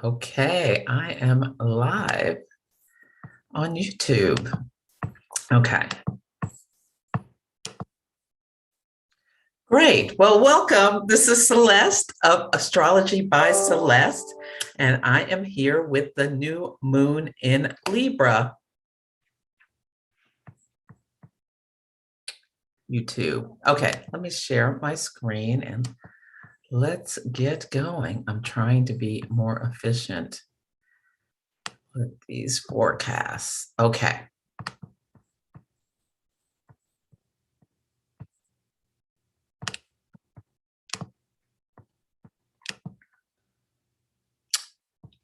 Okay, I am live on YouTube. Okay, great. Well, welcome. This is Celeste of Astrology by Celeste, and I am here with the new moon in Libra. YouTube. Okay, let me share my screen and let's get going. I'm trying to be more efficient with these forecasts. Okay.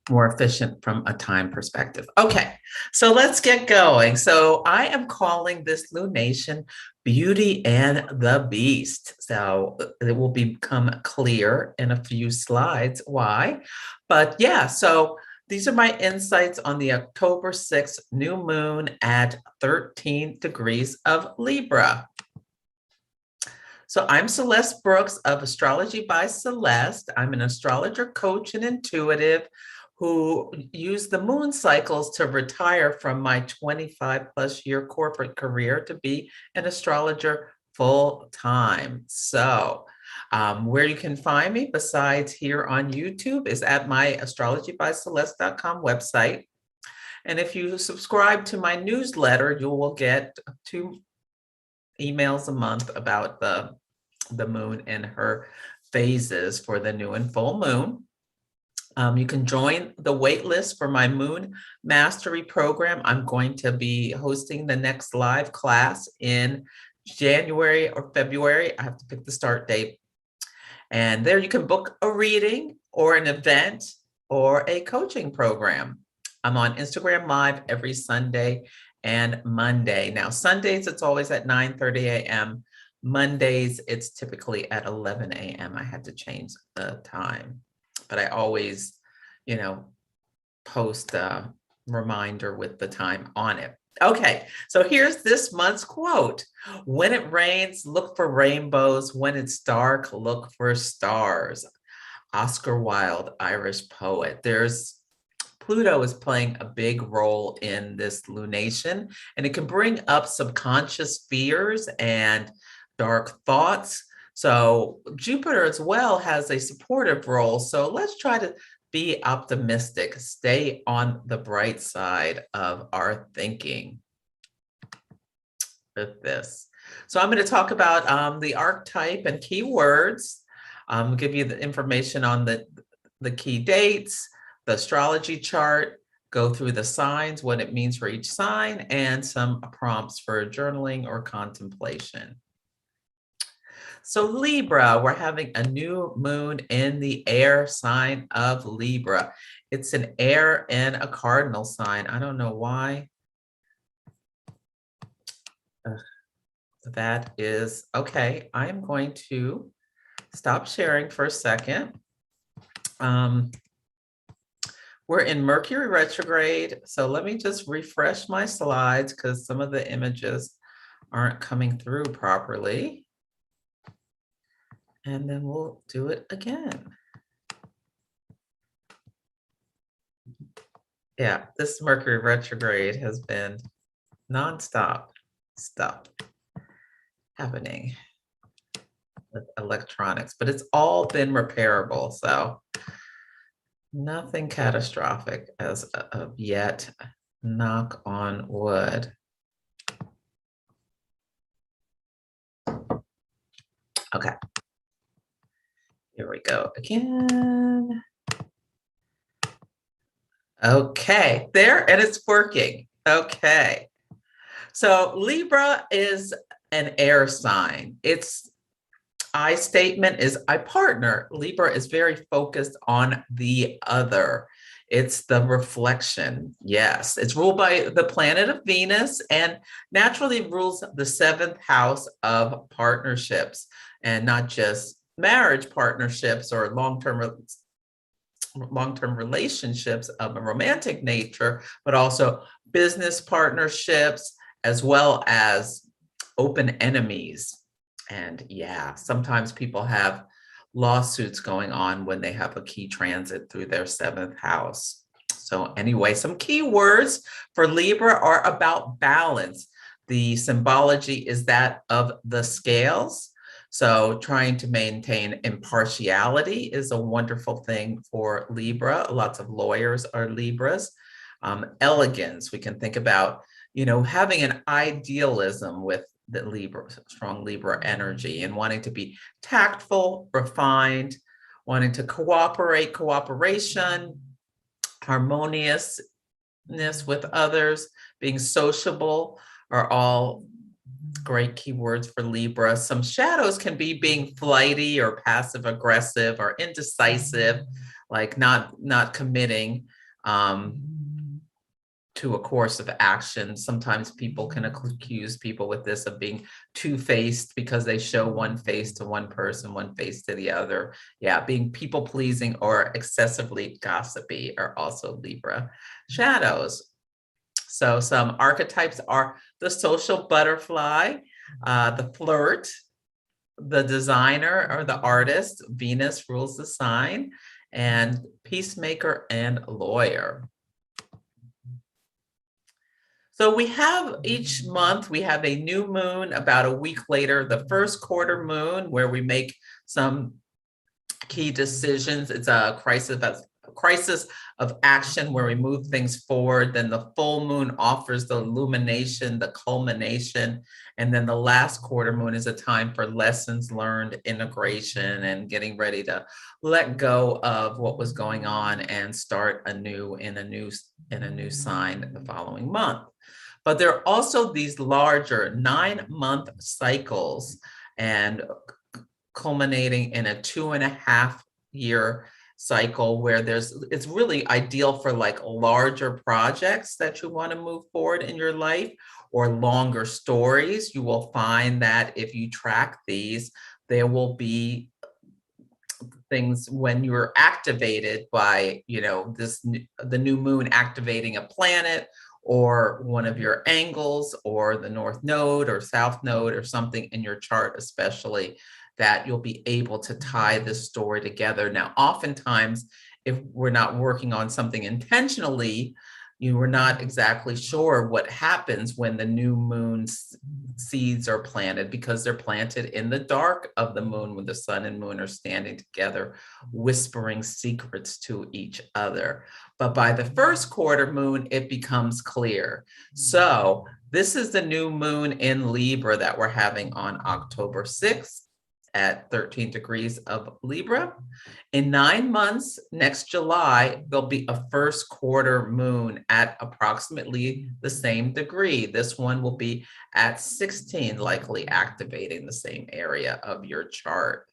More efficient from a time perspective. Okay, so let's get going. So I am calling this lunation Beauty and the Beast. So it will become clear in a few slides why. But yeah, so these are my insights on the October 6th new moon at 13 degrees of Libra. So I'm Celeste Brooks of Astrology by Celeste. I'm an astrologer, coach, and intuitive who used the moon cycles to retire from my 25 plus year corporate career to be an astrologer full time. So where you can find me besides here on YouTube is at my astrologybyceleste.com website. And if you subscribe to my newsletter, you will get 2 emails a month about the moon and her phases for the new and full moon. You can join the wait list for my Moon Mastery program. I'm going to be hosting the next live class in January or February. I have to pick the start date. And there you can book a reading or an event or a coaching program. I'm on Instagram Live every Sunday and Monday. Now, Sundays, it's always at 9:30 a.m. Mondays, it's typically at 11 a.m. I had to change the time, but I always, post a reminder with the time on it. Okay, so here's this month's quote. When it rains, look for rainbows. When it's dark, look for stars. Oscar Wilde, Irish poet. Pluto is playing a big role in this lunation, and it can bring up subconscious fears and dark thoughts. So Jupiter as well has a supportive role. So let's try to be optimistic, stay on the bright side of our thinking with this. So I'm going to talk about the archetype and keywords. Give you the information on the key dates, the astrology chart, go through the signs, what it means for each sign, and some prompts for journaling or contemplation. So Libra, we're having a new moon in the air sign of Libra. It's an air and a cardinal sign. I don't know why. That is okay. I'm going to stop sharing for a second. We're in Mercury retrograde. So let me just refresh my slides because some of the images aren't coming through properly. And then we'll do it again. Yeah, this Mercury retrograde has been nonstop stuff happening with electronics, but it's all been repairable. So nothing catastrophic as of yet, knock on wood. Okay. Here we go again. Okay, there, and it's working. Okay. So Libra is an air sign. Its I statement is I partner. Libra is very focused on the other. It's the reflection. Yes, it's ruled by the planet of Venus and naturally rules the 7th house of partnerships, and not just marriage partnerships or long-term relationships of a romantic nature, but also business partnerships as well as open enemies. And yeah, sometimes people have lawsuits going on when they have a key transit through their 7th house. So anyway, some key words for Libra are about balance. The symbology is that of the scales. So trying to maintain impartiality is a wonderful thing for Libra. Lots of lawyers are Libras. Elegance, we can think about, having an idealism with the Libra, strong Libra energy, and wanting to be tactful, refined, wanting to cooperation, harmoniousness with others, being sociable are all great keywords for Libra. Some shadows can be being flighty or passive aggressive or indecisive, like not committing to a course of action. Sometimes people can accuse people with this of being two-faced because they show one face to one person, one face to the other. Yeah, being people-pleasing or excessively gossipy are also Libra shadows. So some archetypes are the social butterfly, the flirt, the designer or the artist. Venus rules the sign, and peacemaker and lawyer. So we have each month, we have a new moon about a week later, the first quarter moon, where we make some key decisions. It's a crisis of action where we move things forward. Then the full moon offers the illumination, the culmination. And then the last quarter moon is a time for lessons learned, integration, and getting ready to let go of what was going on and start anew in a new sign the following month. But there are also these larger 9-month cycles, and culminating in a 2.5-year cycle where it's really ideal for like larger projects that you want to move forward in your life, or longer stories. You will find that if you track these, there will be things when you're activated by, the new moon activating a planet, or one of your angles, or the North Node or South Node or something in your chart, especially, that you'll be able to tie this story together. Now, oftentimes, if we're not working on something intentionally, you are not exactly sure what happens when the new moon seeds are planted, because they're planted in the dark of the moon when the sun and moon are standing together, whispering secrets to each other. But by the first quarter moon, it becomes clear. So this is the new moon in Libra that we're having on October 6th. At 13 degrees of Libra. In 9 months, next July, there'll be a first quarter moon at approximately the same degree. This one will be at 16, likely activating the same area of your chart.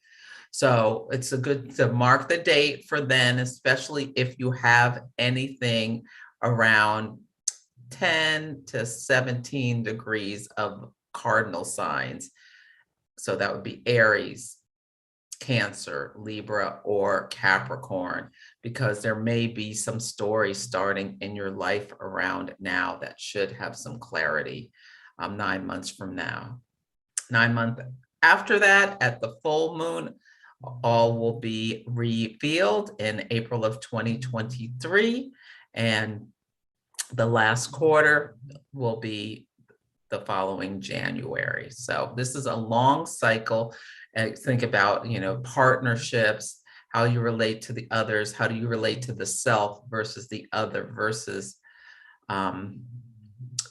So it's a good to mark the date for then, especially if you have anything around 10 to 17 degrees of cardinal signs. So that would be Aries, Cancer, Libra, or Capricorn, because there may be some stories starting in your life around now that should have some clarity 9 months from now. 9 months after that, at the full moon, all will be revealed in April of 2023, and the last quarter will be the following January. So this is a long cycle. And think about, partnerships, how you relate to the others, how do you relate to the self versus the other, versus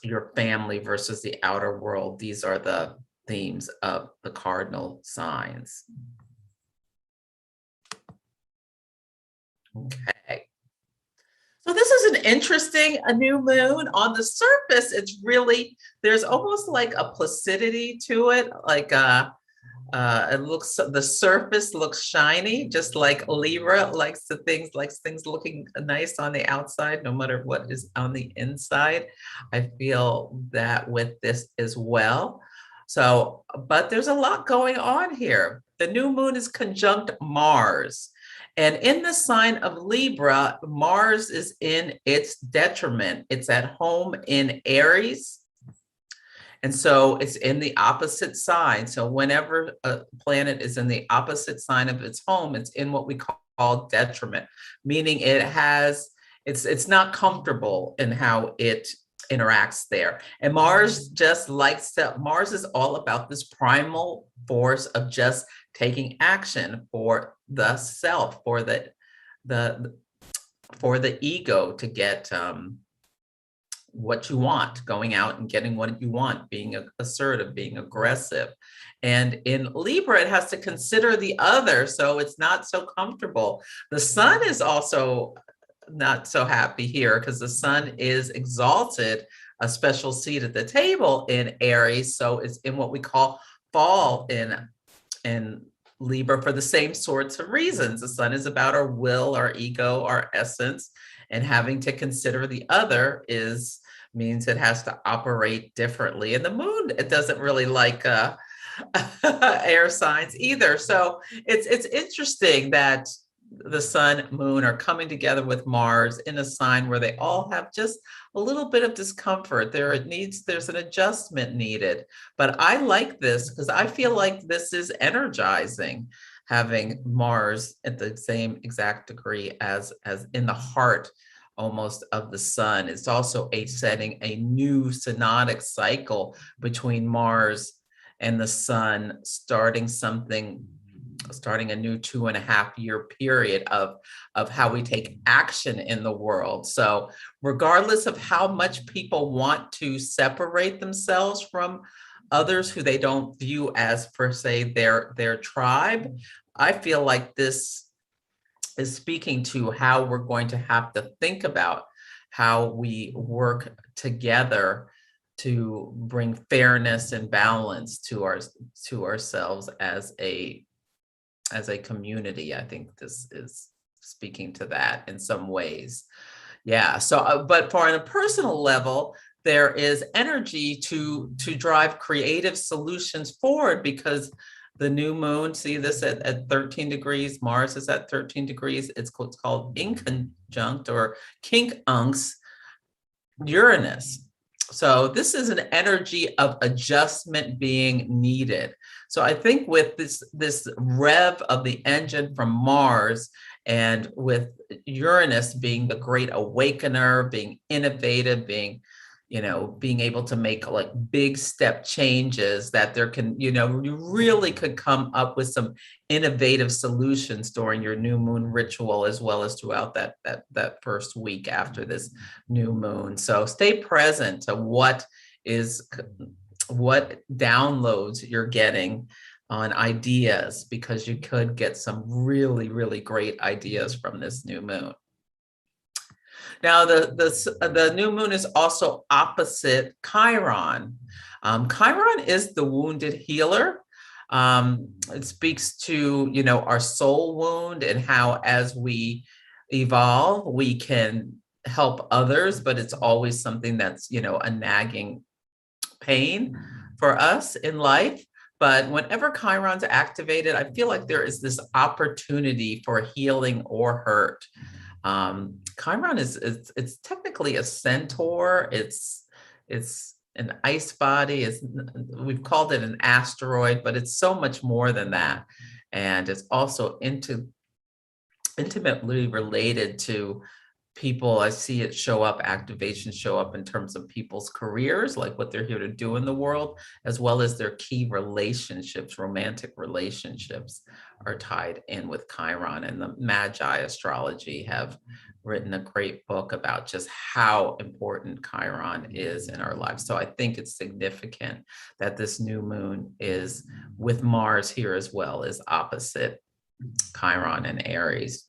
your family versus the outer world. These are the themes of the cardinal signs. Okay. So this is an interesting, a new moon. On the surface, there's almost like a placidity to it, like the surface looks shiny, just like Libra likes things looking nice on the outside, no matter what is on the inside. I feel that with this as well. So, but there's a lot going on here. The new moon is conjunct Mars. And in the sign of Libra, Mars is in its detriment. It's at home in Aries. And so it's in the opposite sign. So whenever a planet is in the opposite sign of its home, it's in what we call detriment, meaning it's not comfortable in how it interacts there. And Mars just likes to, Mars is all about this primal force of just taking action for the self, the for the ego to get what you want, going out and getting what you want, being assertive, being aggressive. And in Libra, it has to consider the other, so it's not so comfortable. The sun is also not so happy here because the sun is exalted, a special seat at the table in Aries, so it's in what we call fall in Libra for the same sorts of reasons. The sun is about our will, our ego, our essence, and having to consider the other means it has to operate differently. And the moon, it doesn't really like air signs either. So it's interesting that the sun, moon are coming together with Mars in a sign where they all have just a little bit of discomfort. There's an adjustment needed. But I like this because I feel like this is energizing, having Mars at the same exact degree as in the heart almost of the sun. It's also setting a new synodic cycle between Mars and the sun, starting a new 2.5-year period of how we take action in the world. So regardless of how much people want to separate themselves from others who they don't view as per se their tribe, I feel like this is speaking to how we're going to have to think about how we work together to bring fairness and balance to ourselves as a community. I think this is speaking to that in some ways. Yeah. So, but on a personal level, there is energy to drive creative solutions forward because the new moon, see this at 13 degrees, Mars is at 13 degrees. It's called inconjunct or quincunx Uranus. So this is an energy of adjustment being needed. So I think with this rev of the engine from Mars and with Uranus being the great awakener, being innovative, being able to make like big step changes, that there can, you really could come up with some innovative solutions during your new moon ritual, as well as throughout that first week after this new moon. So stay present to what downloads you're getting on ideas, because you could get some really, really great ideas from this new moon. Now, the new moon is also opposite Chiron. Chiron is the wounded healer. It speaks to, our soul wound and how as we evolve, we can help others, but it's always something that's, a nagging pain for us in life. But whenever Chiron's activated, I feel like there is this opportunity for healing or hurt. Chiron it's technically a centaur. It's an ice body. We've called it an asteroid, but it's so much more than that. And it's also intimately related to people. I see it activations show up in terms of people's careers, like what they're here to do in the world, as well as their key relationships. Romantic relationships are tied in with Chiron, and the Magi Astrology have written a great book about just how important Chiron is in our lives. So I think it's significant that this new moon is with Mars here as well as opposite Chiron and Aries.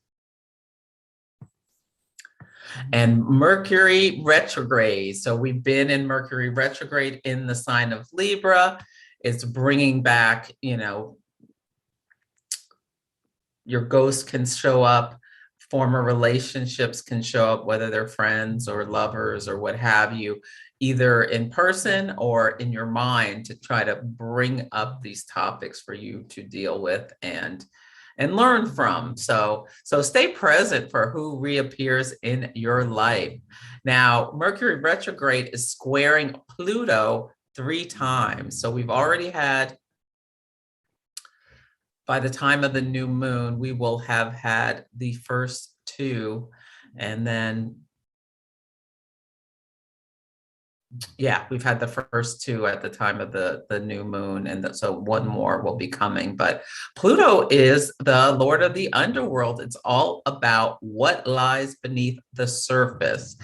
And Mercury retrograde. So we've been in Mercury retrograde in the sign of Libra. It's bringing back, your ghost can show up, former relationships can show up, whether they're friends or lovers or what have you, either in person or in your mind, to try to bring up these topics for you to deal with and learn from. So stay present for who reappears in your life. Now, Mercury retrograde is squaring Pluto 3 times. So we've already had, by the time of the new moon, we will have had the first 2, and then yeah, we've had the first 2 at the time of the new moon, and so one more will be coming. But Pluto is the lord of the underworld. It's all about what lies beneath the surface,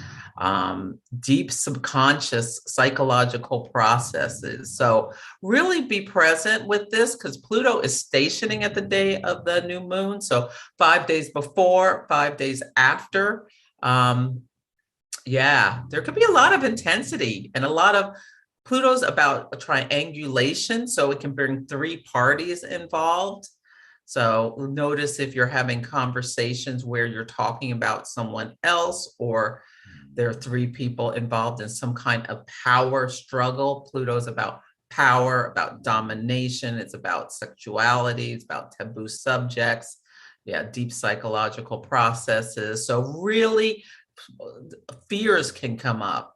deep subconscious psychological processes. So really be present with this, because Pluto is stationing at the day of the new moon. So 5 days before, 5 days after. Yeah, there could be a lot of intensity and a lot of Pluto's about a triangulation, so it can bring 3 parties involved. So notice if you're having conversations where you're talking about someone else, or there are 3 people involved in some kind of power struggle. Pluto's about power, about domination. It's about sexuality. It's about taboo subjects. Yeah, deep psychological processes. So really, fears can come up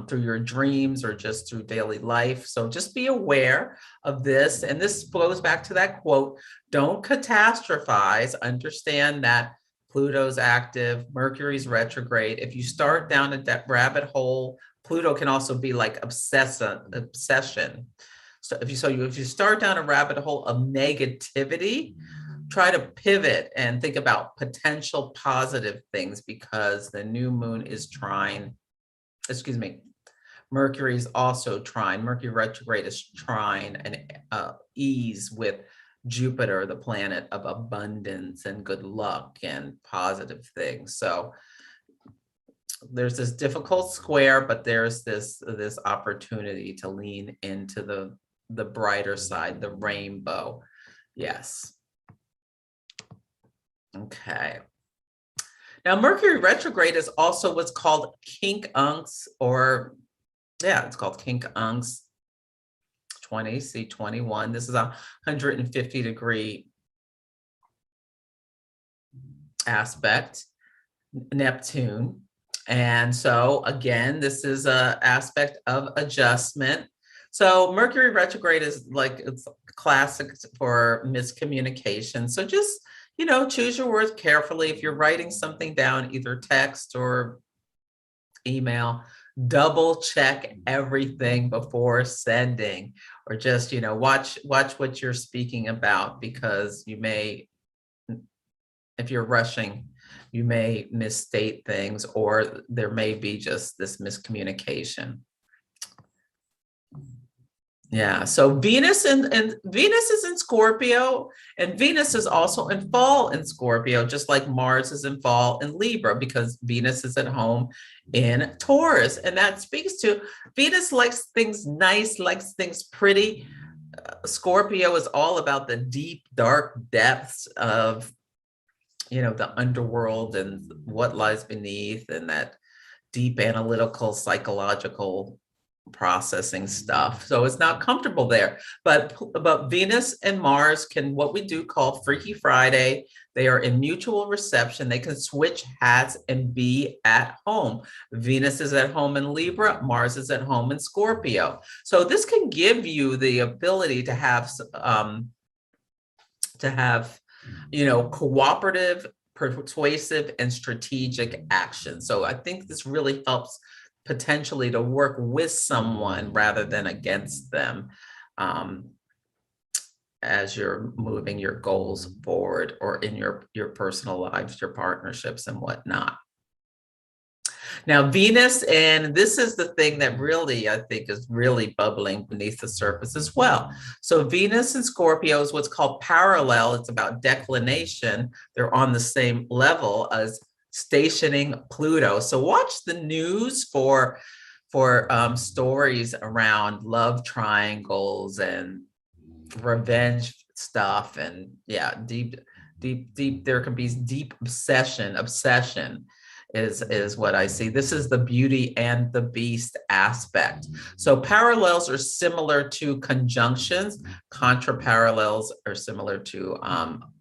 through your dreams or just through daily life. So just be aware of this. And this goes back to that quote, don't catastrophize. Understand that Pluto's active, Mercury's retrograde. If you start down a rabbit hole, Pluto can also be like obsession. So if you start down a rabbit hole of negativity, try to pivot and think about potential positive things, because the new moon is trine, excuse me, Mercury is also trine. Mercury retrograde is trine and ease with Jupiter, the planet of abundance and good luck and positive things. So there's this difficult square, but there's this opportunity to lean into the brighter side, the rainbow. Yes. Okay. Now, Mercury retrograde is also what's called quincunx, or yeah, it's called quincunx 20, C21. This is a 150-degree aspect, Neptune. And so again, this is a aspect of adjustment. So Mercury retrograde is like, it's classic for miscommunication. So just, choose your words carefully. If you're writing something down, either text or email, double check everything before sending, or just, watch what you're speaking about, because you may, if you're rushing, you may misstate things, or there may be just this miscommunication. Yeah, so Venus and Venus is in Scorpio, and Venus is also in fall in Scorpio, just like Mars is in fall in Libra, because Venus is at home in Taurus. And that speaks to Venus likes things nice, likes things pretty. Scorpio is all about the deep, dark depths of, the underworld and what lies beneath, and that deep analytical, psychological processing stuff. So it's not comfortable there. But Venus and Mars can, what we do call Freaky Friday. They are in mutual reception. They can switch hats and be at home. Venus is at home in Libra. Mars is at home in Scorpio. So this can give you the ability to have cooperative, persuasive, and strategic action. So I think this really helps potentially to work with someone rather than against them, as you're moving your goals forward, or in your personal lives, your partnerships and whatnot. Now, Venus, and this is the thing that really, I think, is really bubbling beneath the surface as well. So Venus and Scorpio is what's called parallel. It's about declination. They're on the same level as stationing Pluto. So watch the news for stories around love triangles and revenge stuff. And yeah, deep, there can be deep obsession is what I see. This is the beauty and the beast aspect. So parallels are similar to conjunctions. Contraparallels are similar to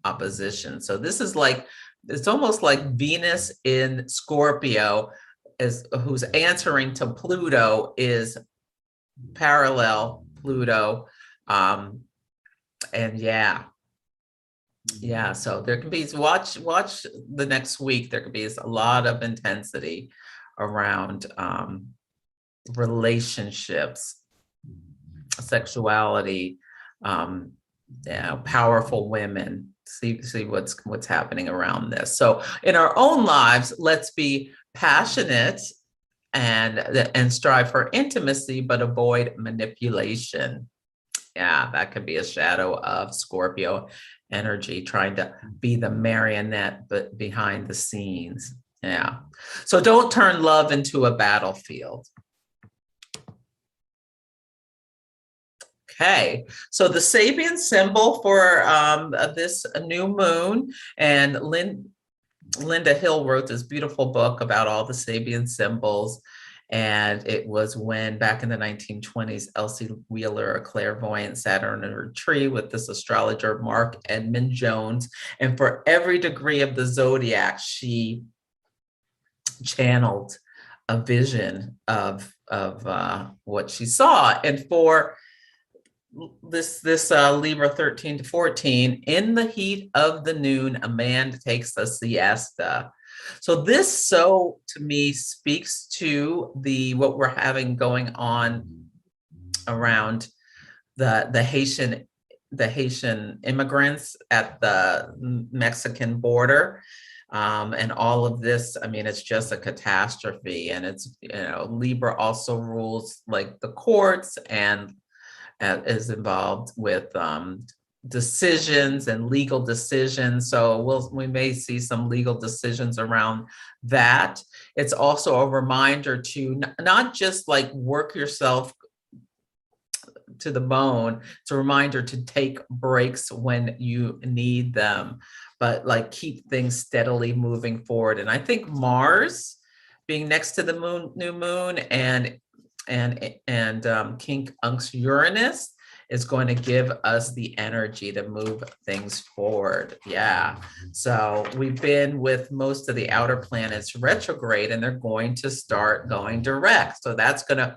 opposition. So this is like, it's almost like Venus in Scorpio, who's answering to Pluto, is parallel Pluto. And yeah, so there can be, watch the next week. There could be a lot of intensity around relationships, sexuality, powerful women. See what's happening around this. So in our own lives, let's be passionate and strive for intimacy, but avoid manipulation. Yeah, that could be a shadow of Scorpio energy, trying to be the marionette, but behind the scenes. Yeah. So don't turn love into a battlefield. Okay, so the Sabian symbol for this new moon, and Linda Hill wrote this beautiful book about all the Sabian symbols. And it was when, back in the 1920s, Elsie Wheeler, a clairvoyant, sat under a tree with this astrologer, Mark Edmund Jones. And for every degree of the zodiac, she channeled a vision of what she saw. And for this Libra 13 to 14, in the heat of the noon, a man takes a siesta. So this, to me, speaks to what we're having going on around the Haitian immigrants at the Mexican border. And all of this, I mean, it's just a catastrophe. And it's, Libra also rules like the courts and is involved with decisions and legal decisions. So we may see some legal decisions around that. It's also a reminder to not just like work yourself to the bone. It's a reminder to take breaks when you need them, but like keep things steadily moving forward. And I think Mars being next to the new moon and King Unc's Uranus is going to give us the energy to move things forward. Yeah. So we've been with most of the outer planets retrograde, and they're going to start going direct. So that's going to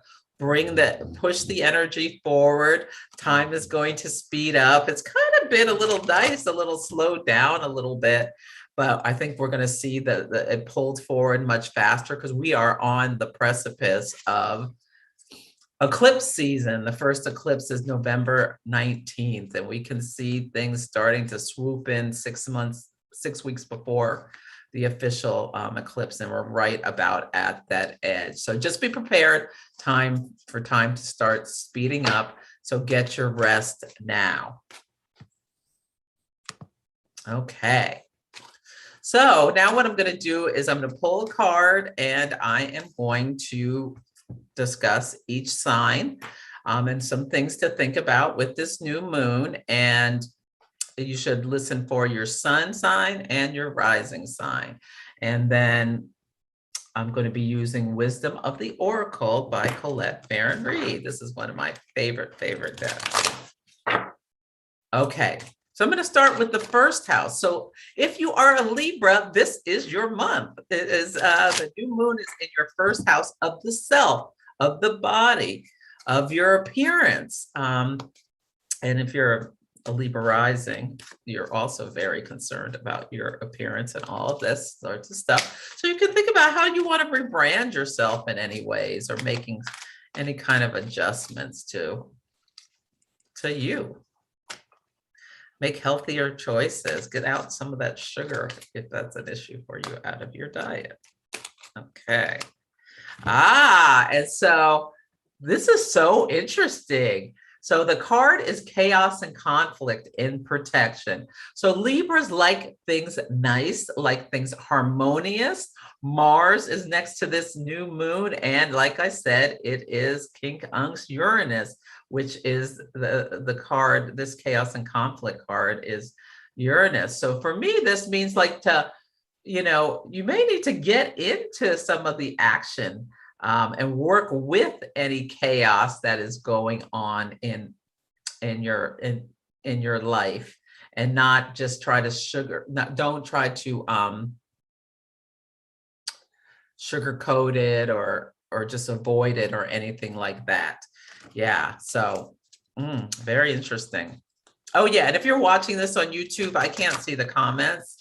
push the energy forward. Time is going to speed up. It's kind of been a little nice, a little slowed down a little bit, but I think we're going to see that it pulled forward much faster because we are on the precipice of eclipse season. The first eclipse is November 19th, and we can see things starting to swoop in 6 weeks before the official eclipse, and we're right about at that edge. So just be prepared, time to start speeding up. So get your rest now. Okay. So now what I'm going to do is I'm going to pull a card, and I am going to discuss each sign and some things to think about with this new moon. And you should listen for your sun sign and your rising sign. And then I'm going to be using Wisdom of the Oracle by Colette Baron Reed. This is one of my favorite decks. Okay. So I'm going to start with the first house. So if you are a Libra, this is your month. It is the new moon is in your first house of the self, of the body, of your appearance. And if you're a Libra rising, you're also very concerned about your appearance and all of this sorts of stuff. So you can think about how you want to rebrand yourself in any ways, or making any kind of adjustments to you. Make healthier choices. Get out some of that sugar, if that's an issue for you, out of your diet. Okay. And so this is so interesting. So the card is chaos and conflict in protection. So Libras like things nice, like things harmonious. Mars is next to this new moon. And like I said, it is King Unc's Uranus, which is the card, this chaos and conflict card is Uranus. So for me, this means like you may need to get into some of the action and work with any chaos that is going on in your life, and not just try to don't try to sugarcoat it or just avoid it or anything like that. Yeah, so very interesting. Oh yeah, and if you're watching this on YouTube, I can't see the comments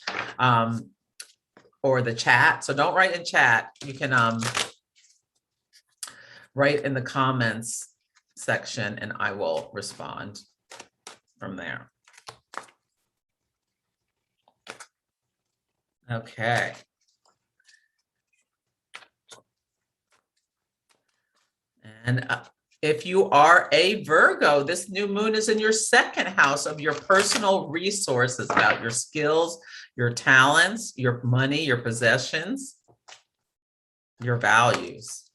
or the chat, so don't write in chat. You can write in the comments section and I will respond from there. Okay. And if you are a Virgo, this new moon is in your second house of your personal resources, about your skills, your talents, your money, your possessions, your values.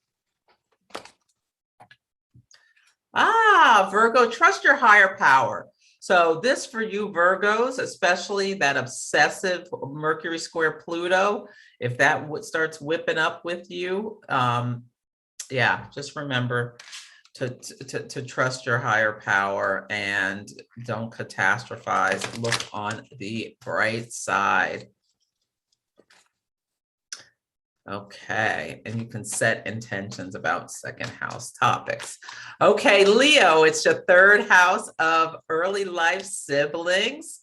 Virgo, trust your higher power. So this for you Virgos, especially that obsessive Mercury square Pluto, if that starts whipping up with you, yeah, just remember to trust your higher power and don't catastrophize. Look on the bright side. Okay, and you can set intentions about second house topics. Okay, Leo, it's your third house of early life siblings,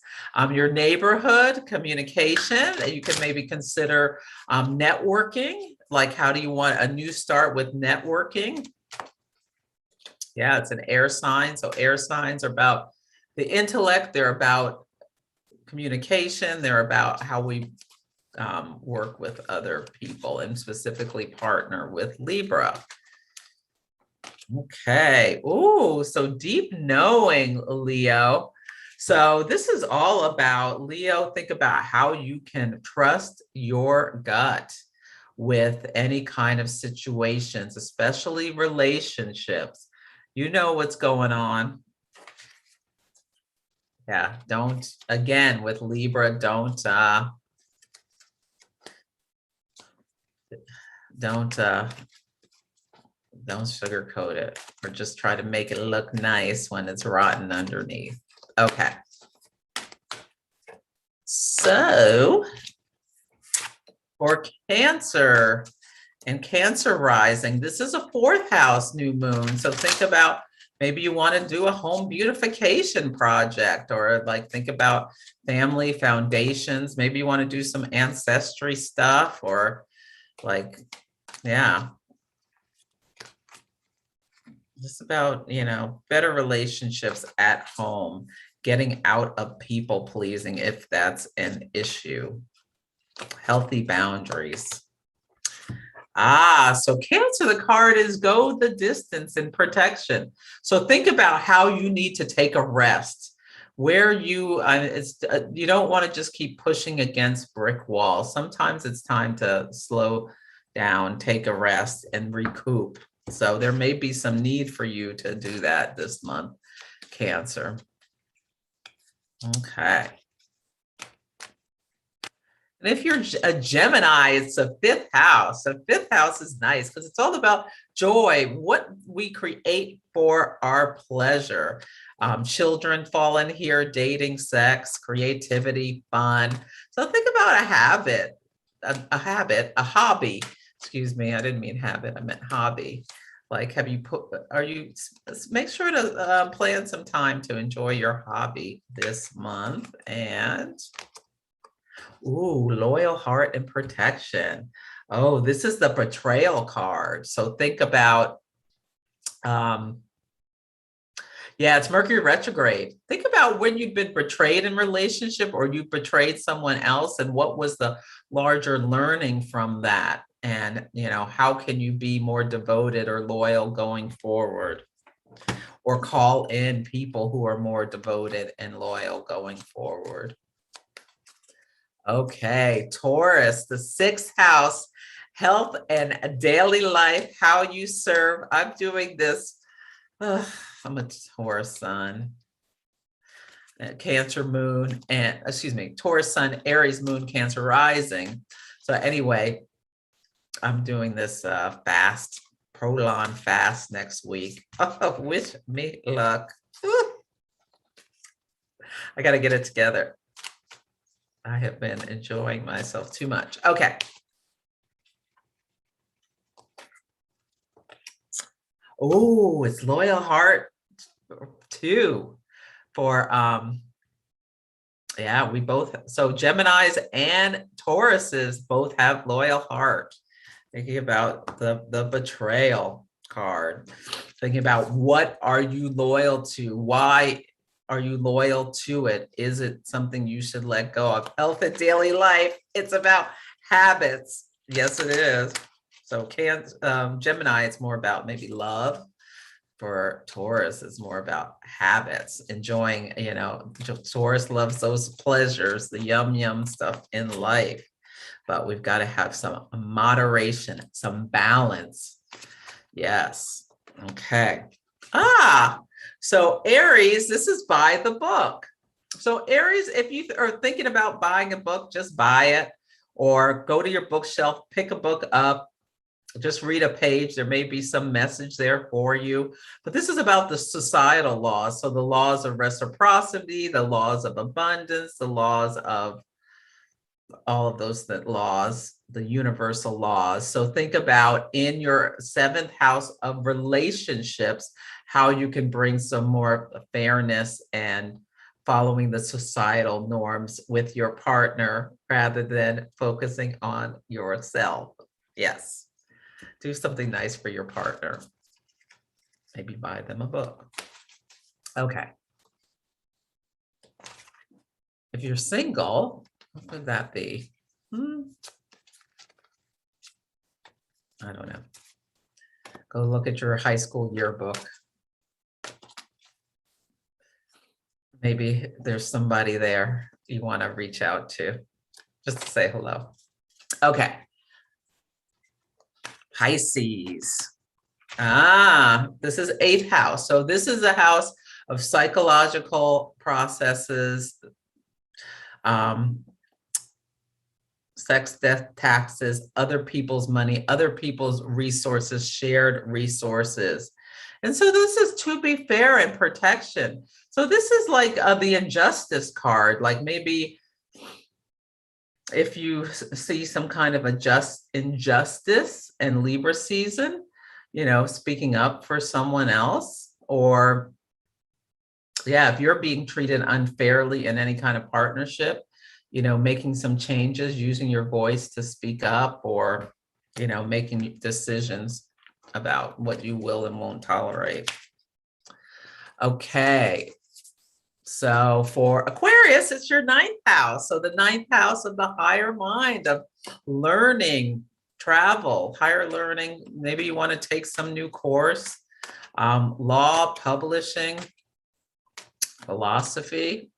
your neighborhood, communication. You can maybe consider networking, like how do you want a new start with networking? Yeah, it's an air sign, so air signs are about the intellect, they're about communication, they're about how we work with other people and specifically partner with Libra. Okay. Oh, so deep knowing, Leo. So this is all about, Leo, think about how you can trust your gut with any kind of situations, especially relationships. You know what's going on. Yeah, don't, again, with Libra, don't sugarcoat it or just try to make it look nice when it's rotten underneath. Okay. So for Cancer and Cancer rising, this is a fourth house new moon. So think about maybe you want to do a home beautification project, or like think about family foundations. Maybe you want to do some ancestry stuff, or like, yeah, just about, better relationships at home, getting out of people pleasing if that's an issue, healthy boundaries. So Cancer, the card is go the distance in protection. So think about how you need to take a rest, where you don't want to just keep pushing against brick walls. Sometimes it's time to slow down, take a rest, and recoup. So there may be some need for you to do that this month, Cancer. Okay. And if you're a Gemini, it's a fifth house. So fifth house is nice because it's all about joy, what we create for our pleasure. Children fall in here, dating, sex, creativity, fun. So think about a habit, a hobby. Excuse me, I didn't mean habit, I meant hobby. Like, make sure to plan some time to enjoy your hobby this month. And ooh, loyal heart and protection. Oh, this is the betrayal card. So think about, yeah, it's Mercury retrograde. Think about when you've been betrayed in relationship or you betrayed someone else, and what was the larger learning from that? And, how can you be more devoted or loyal going forward? Or call in people who are more devoted and loyal going forward. Okay, Taurus, the sixth house, health and daily life, how you serve. I'm doing this. I'm a Taurus sun, Cancer moon, and Taurus sun, Aries moon, Cancer rising. So anyway, I'm doing this fast, prolonged fast next week. Wish me luck. I got to get it together. I have been enjoying myself too much. Okay. Oh, it's loyal heart too for yeah, we both, so Geminis and Tauruses both have loyal heart. Thinking about the betrayal card, thinking about what are you loyal to? Why are you loyal to it? Is it something you should let go of? Health and daily life. It's about habits. Yes, it is. So Gemini, it's more about maybe love. For Taurus, it's more about habits, enjoying, Taurus loves those pleasures, the yum yum stuff in life, but we've got to have some moderation, some balance. Yes. Okay. So Aries, this is buy the book. So Aries, if you are thinking about buying a book, just buy it or go to your bookshelf, pick a book up, just read a page. There may be some message there for you, but this is about the societal laws. So the laws of reciprocity, the laws of abundance, the laws of all of those laws, the universal laws. So think about in your seventh house of relationships, how you can bring some more fairness and following the societal norms with your partner rather than focusing on yourself. Yes. Do something nice for your partner. Maybe buy them a book. Okay. If you're single, what could that be? I don't know. Go look at your high school yearbook. Maybe there's somebody there you want to reach out to just to say hello. Okay. Pisces. This is eighth house. So this is a house of psychological processes, sex, death, taxes, other people's money, other people's resources, shared resources. And so this is to be fair and protection. So this is like the injustice card, like maybe if you see some kind of injustice in Libra season, speaking up for someone else, or if you're being treated unfairly in any kind of partnership, making some changes, using your voice to speak up, or, making decisions about what you will and won't tolerate. Okay. So for Aquarius, it's your ninth house. So the ninth house of the higher mind, of learning, travel, higher learning. Maybe you want to take some new course, law, publishing, philosophy.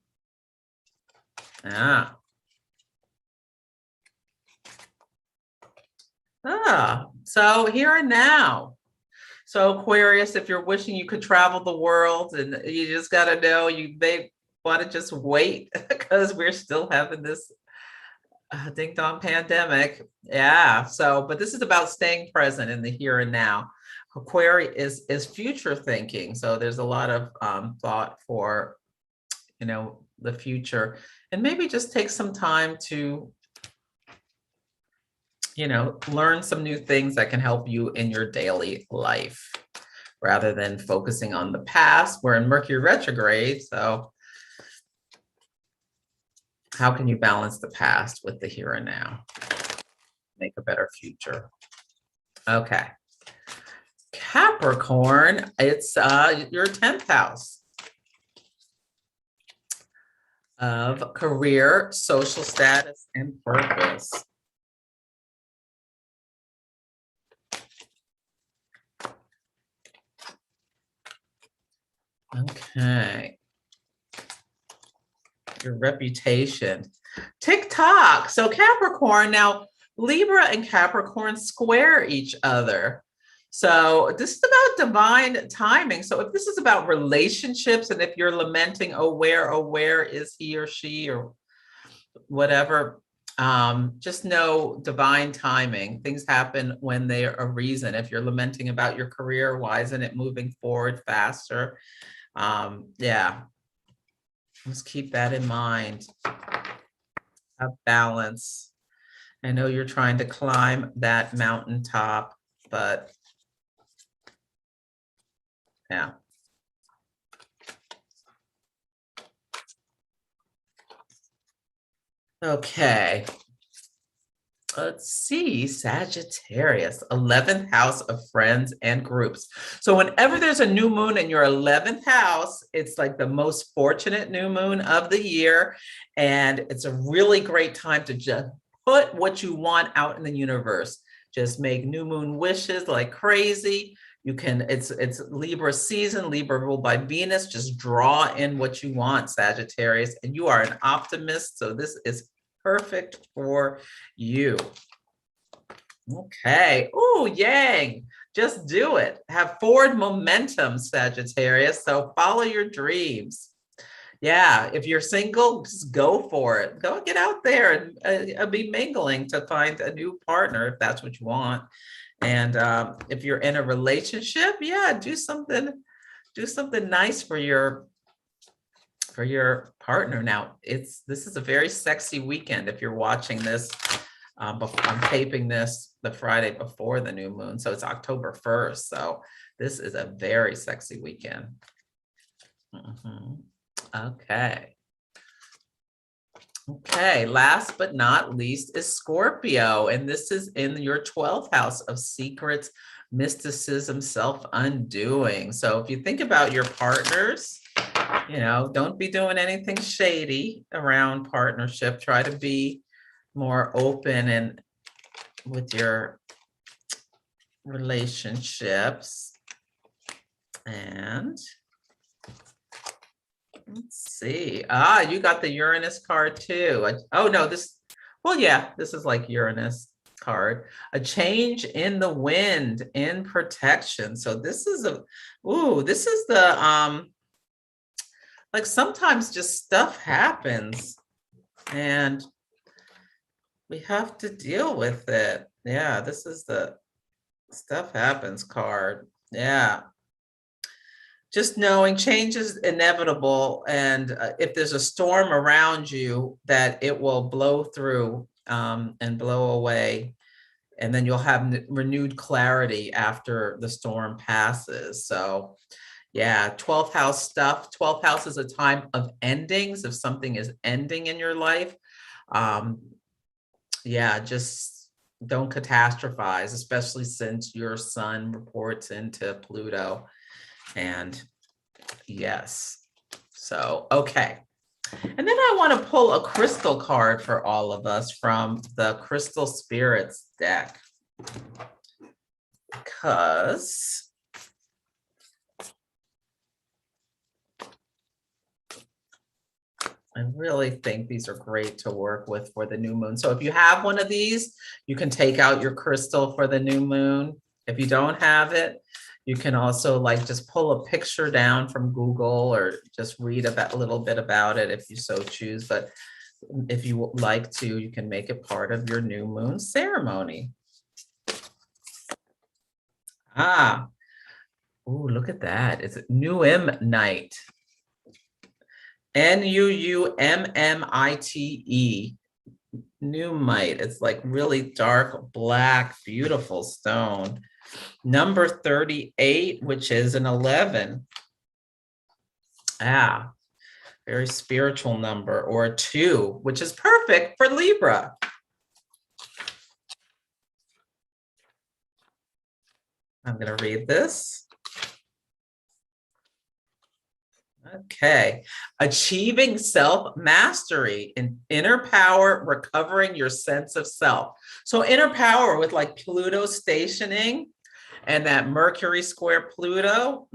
So here and now. So Aquarius, if you're wishing you could travel the world, and you just got to know you may want to just wait because we're still having this ding dong pandemic. Yeah. So, but this is about staying present in the here and now. Aquarius is future thinking. So there's a lot of thought for, the future, and maybe just take some time to learn some new things that can help you in your daily life rather than focusing on the past. We're in Mercury retrograde, so how can you balance the past with the here and now? Make a better future. Okay. Capricorn, it's your 10th house of career, social status, and purpose. Okay. Your reputation. TikTok. So Capricorn, now Libra and Capricorn square each other. So this is about divine timing. So if this is about relationships, and if you're lamenting, oh, where is he or she or whatever, just know divine timing. Things happen when they're a reason. If you're lamenting about your career, why isn't it moving forward faster? Let's keep that in mind. Have balance. I know you're trying to climb that mountaintop, but Yeah. Okay. Let's see, Sagittarius, 11th house of friends and groups. So whenever there's a new moon in your 11th house, it's like the most fortunate new moon of the year. And it's a really great time to just put what you want out in the universe. Just make new moon wishes like crazy. You can, it's Libra season, Libra ruled by Venus. Just draw in what you want, Sagittarius. And you are an optimist. So this is perfect for you. Okay. Oh, yang. Just do it. Have forward momentum, Sagittarius. So follow your dreams. Yeah. If you're single, just go for it. Go get out there and be mingling to find a new partner if that's what you want. And if you're in a relationship, yeah, do something nice for your partner. Now, this is a very sexy weekend if you're watching this. I'm taping this the Friday before the new moon, so it's October 1st. So this is a very sexy weekend. Okay. Okay, last but not least is Scorpio, and this is in your 12th house of secrets, mysticism, self-undoing. So if you think about your partners, don't be doing anything shady around partnership. Try to be more open and with your relationships. And let's see. You got the Uranus card too. Oh no, this is like Uranus card. A change in the wind in protection. So this is the like sometimes just stuff happens and we have to deal with it. Yeah, this is the stuff happens card. Yeah. Just knowing change is inevitable. And if there's a storm around you, that it will blow through and blow away. And then you'll have renewed clarity after the storm passes. So yeah, 12th house stuff. 12th house is a time of endings. If something is ending in your life, yeah, just don't catastrophize, especially since your sun reports into Pluto. And yes, so, okay. And then I want to pull a crystal card for all of us from the Crystal Spirits deck. Because I really think these are great to work with for the new moon. So if you have one of these, you can take out your crystal for the new moon. If you don't have it, you can also like just pull a picture down from Google or just read a little bit about it if you so choose. But if you like to, you can make it part of your new moon ceremony. Oh, look at that. It's Nuummite. Nuummite. Nuummite. It's like really dark, black, beautiful stone. Number 38, which is an 11. Very spiritual number. Or a 2, which is perfect for Libra. I'm going to read this. Okay. Achieving self-mastery in inner power, recovering your sense of self. So inner power with like Pluto stationing and that Mercury square Pluto,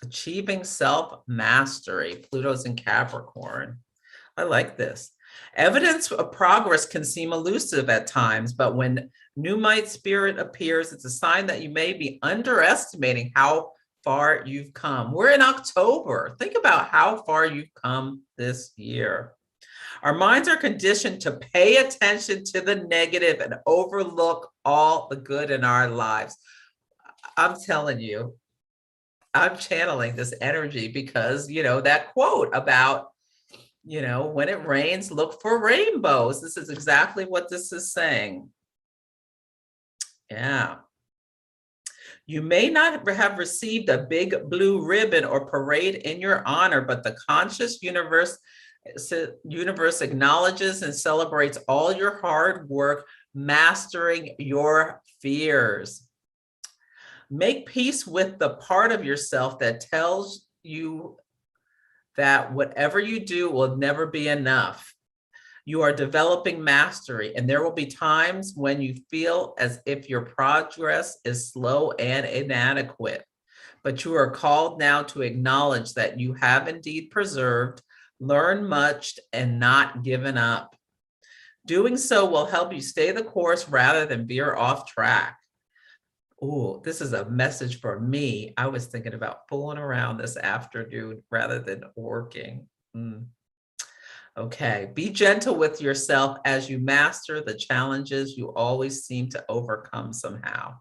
achieving self-mastery. Pluto's in Capricorn. I like this. Evidence of progress can seem elusive at times, but when Nuummite spirit appears, it's a sign that you may be underestimating how far you've come. We're in October. Think about how far you've come this year. Our minds are conditioned to pay attention to the negative and overlook all the good in our lives. I'm telling you, I'm channeling this energy because, that quote about, when it rains, look for rainbows. This is exactly what this is saying. Yeah. You may not have received a big blue ribbon or parade in your honor, but the conscious universe acknowledges and celebrates all your hard work mastering your fears. Make peace with the part of yourself that tells you that whatever you do will never be enough. You are developing mastery, and there will be times when you feel as if your progress is slow and inadequate. But you are called now to acknowledge that you have indeed preserved, learned much, and not given up. Doing so will help you stay the course rather than veer off track. Oh, this is a message for me. I was thinking about fooling around this afternoon rather than working. Okay, be gentle with yourself as you master the challenges you always seem to overcome somehow.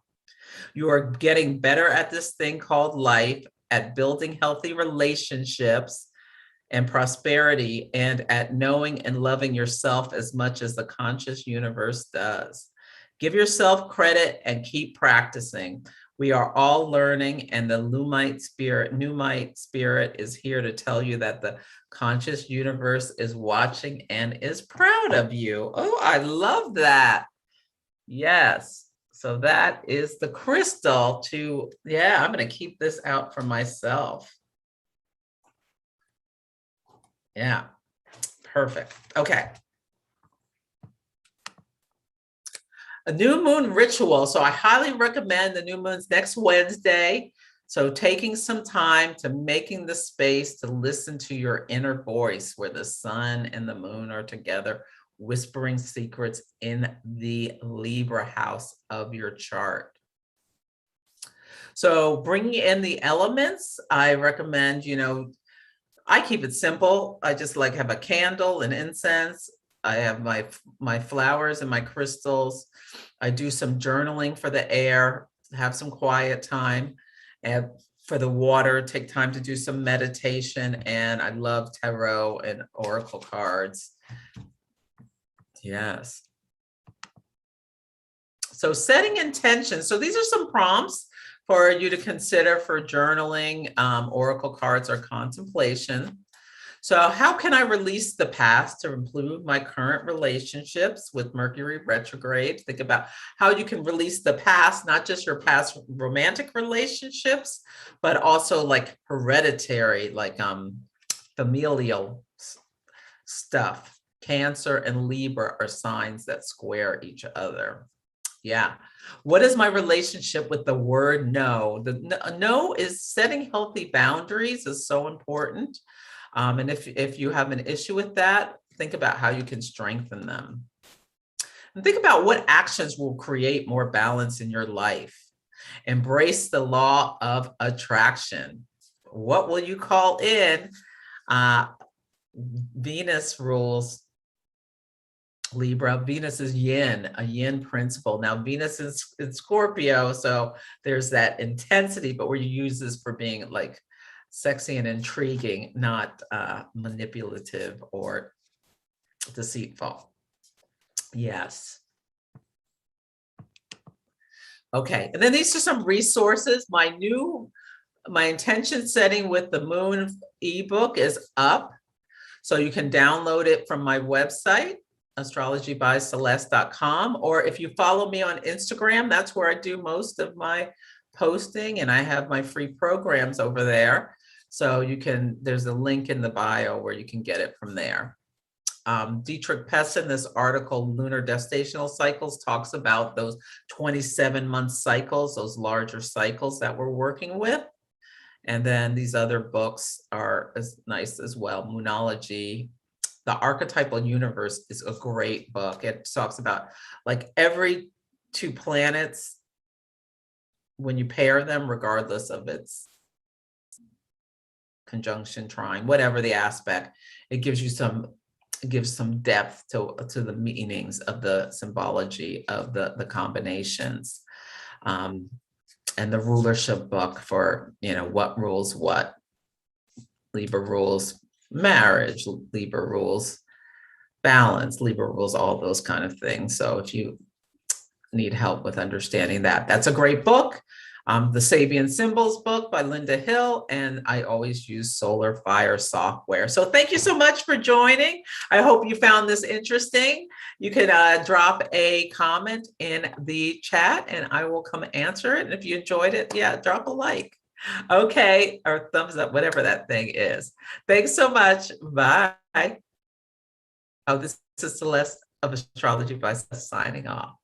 You are getting better at this thing called life, at building healthy relationships and prosperity, and at knowing and loving yourself as much as the conscious universe does. Give yourself credit and keep practicing. We are all learning, and the Lumite spirit is here to tell you that the conscious universe is watching and is proud of you. Oh, I love that. Yes. So that is the crystal I'm going to keep this out for myself. Yeah, perfect. Okay. A new moon ritual. So I highly recommend the new moon's next Wednesday. So taking some time to making the space to listen to your inner voice where the sun and the moon are together, whispering secrets in the Libra house of your chart. So bringing in the elements, I recommend, I keep it simple. I just have a candle and incense. I have my flowers and my crystals. I do some journaling for the air, have some quiet time. And for the water, take time to do some meditation. And I love tarot and oracle cards. Yes. So setting intentions. So these are some prompts for you to consider for journaling, oracle cards, or contemplation. So how can I release the past to improve my current relationships with Mercury retrograde? Think about how you can release the past, not just your past romantic relationships, but also hereditary, familial stuff. Cancer and Libra are signs that square each other. Yeah. What is my relationship with the word no? The no is setting healthy boundaries is so important. And if you have an issue with that, think about how you can strengthen them. And think about what actions will create more balance in your life. Embrace the law of attraction. What will you call in? Venus rules Libra. Venus is yin, a yin principle. Now, Venus is in Scorpio, so there's that intensity, but where you use this for being sexy and intriguing, not manipulative or deceitful. Yes. Okay, and then these are some resources. My intention setting with the moon ebook is up. So you can download it from my website, astrologybyceleste.com, or if you follow me on Instagram, that's where I do most of my posting, and I have my free programs over there. So there's a link in the bio where you can get it from there. Dietrich Pessin, this article, Lunar Gestational Cycles, talks about those 27-month cycles, those larger cycles that we're working with. And then these other books are as nice as well. Moonology, The Archetypal Universe is a great book. It talks about every two planets, when you pair them, regardless of its conjunction, trine, whatever the aspect, it gives some depth to the meanings of the symbology of the combinations. And the rulership book for, what rules what. Libra rules marriage, Libra rules balance, Libra rules all those kind of things. So if you need help with understanding that, that's a great book. the Sabian Symbols book by Linda Hill, and I always use Solar Fire software. So thank you so much for joining. I hope you found this interesting. You can drop a comment in the chat and I will come answer it. And if you enjoyed it, yeah, drop a like. Okay, or thumbs up, whatever that thing is. Thanks so much. Bye. Oh, this is Celeste of Astrology by signing off.